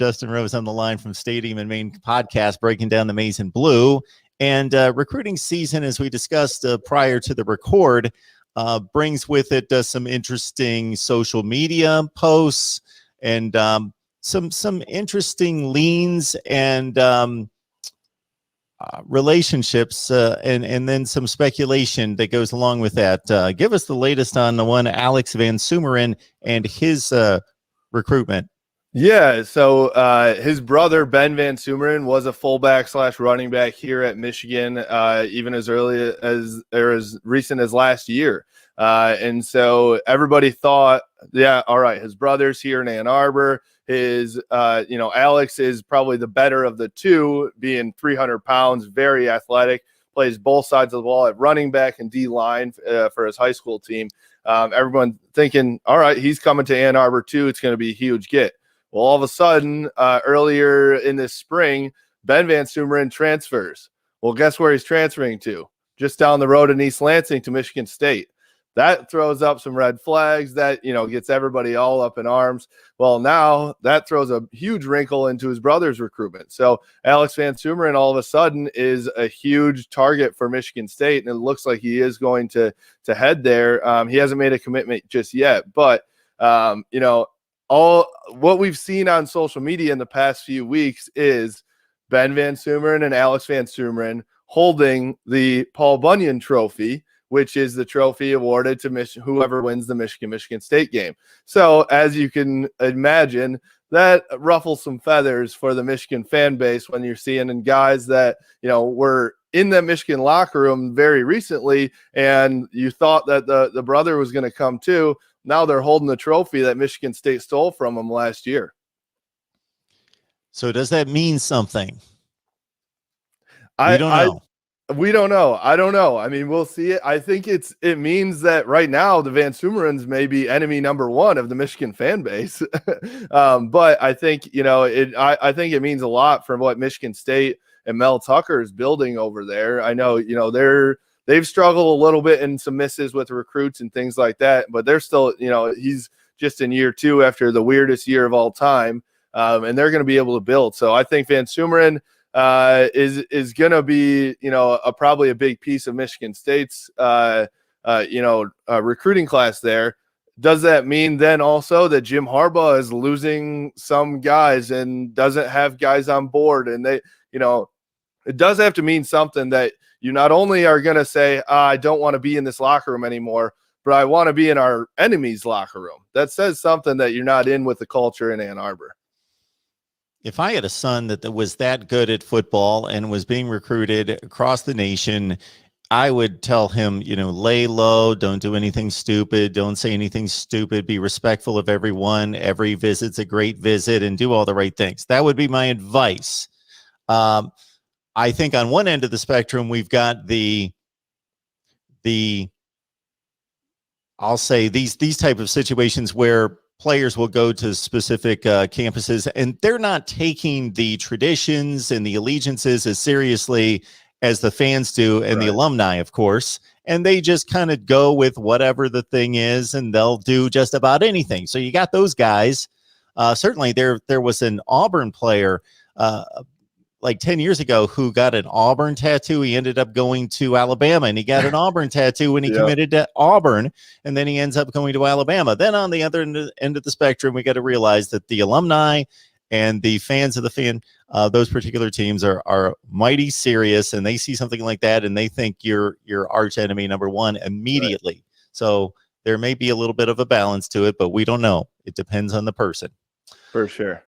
Justin Rose on the line from Stadium and Main podcast, breaking down the Maize and Blue. And recruiting season, as we discussed prior to the record, brings with it some interesting social media posts and some interesting leans and relationships and then some speculation that goes along with that. Give us the latest on the one Alex VanSumeren and his recruitment. Yeah, so his brother, Ben VanSumeren, was a fullback / running back here at Michigan, even as early as or as recent as last year. And so everybody thought, yeah, all right, his brother's here in Ann Arbor. His, Alex is probably the better of the two, being 300 pounds, very athletic, plays both sides of the ball at running back and D-line for his high school team. Everyone thinking, all right, he's coming to Ann Arbor too. It's going to be a huge get. Well, all of a sudden, earlier in this spring, Ben VanSumeren transfers. Well, guess where he's transferring to? Just down the road in East Lansing to Michigan State. That throws up some red flags. That, gets everybody all up in arms. Well, now that throws a huge wrinkle into his brother's recruitment. So Alex VanSumeren all of a sudden is a huge target for Michigan State, and it looks like he is going to head there. He hasn't made a commitment just yet, but all what we've seen on social media in the past few weeks is Ben VanSumeren and Alex VanSumeren holding the Paul Bunyan Trophy, which is the trophy awarded to whoever wins the Michigan State game. So as you can imagine, that ruffles some feathers for the Michigan fan base when you're seeing guys that, were in the Michigan locker room very recently, and you thought that the brother was going to come too. Now they're holding the trophy that Michigan State stole from them last year. So does that mean something? We don't know. We don't know. I don't know. I mean, we'll see it. I think it means that right now the VanSumerens may be enemy number one of the Michigan fan base. But I think, I think it means a lot for what Michigan State and Mel Tucker is building over there. I know, they've struggled a little bit in some misses with recruits and things like that, but they're still, he's just in year 2 after the weirdest year of all time. And they're going to be able to build. So I think VanSumeren is going to be, probably a big piece of Michigan State's, recruiting class there. Does that mean then also that Jim Harbaugh is losing some guys and doesn't have guys on board? And they, it does have to mean something that you not only are going to say, I don't want to be in this locker room anymore, but I want to be in our enemy's locker room. That says something that you're not in with the culture in Ann Arbor. If I had a son that was that good at football and was being recruited across the nation, I would tell him, lay low, don't do anything stupid, don't say anything stupid, be respectful of everyone, every visit's a great visit, and do all the right things. That would be my advice. I think on one end of the spectrum, we've got I'll say these type of situations where players will go to specific campuses and they're not taking the traditions and the allegiances as seriously as the fans do and the alumni, of course. And they just kind of go with whatever the thing is and they'll do just about anything. So you got those guys. Certainly there was an Auburn player like 10 years ago who got an Auburn tattoo. He ended up going to Alabama, and he got an Auburn tattoo when he committed to Auburn, and then he ends up going to Alabama. Then on the other end of the spectrum, we got to realize that the alumni and the fans of those particular teams are mighty serious, and they see something like that and they think you're arch enemy number one immediately. Right. So there may be a little bit of a balance to it, but we don't know. It depends on the person. For sure.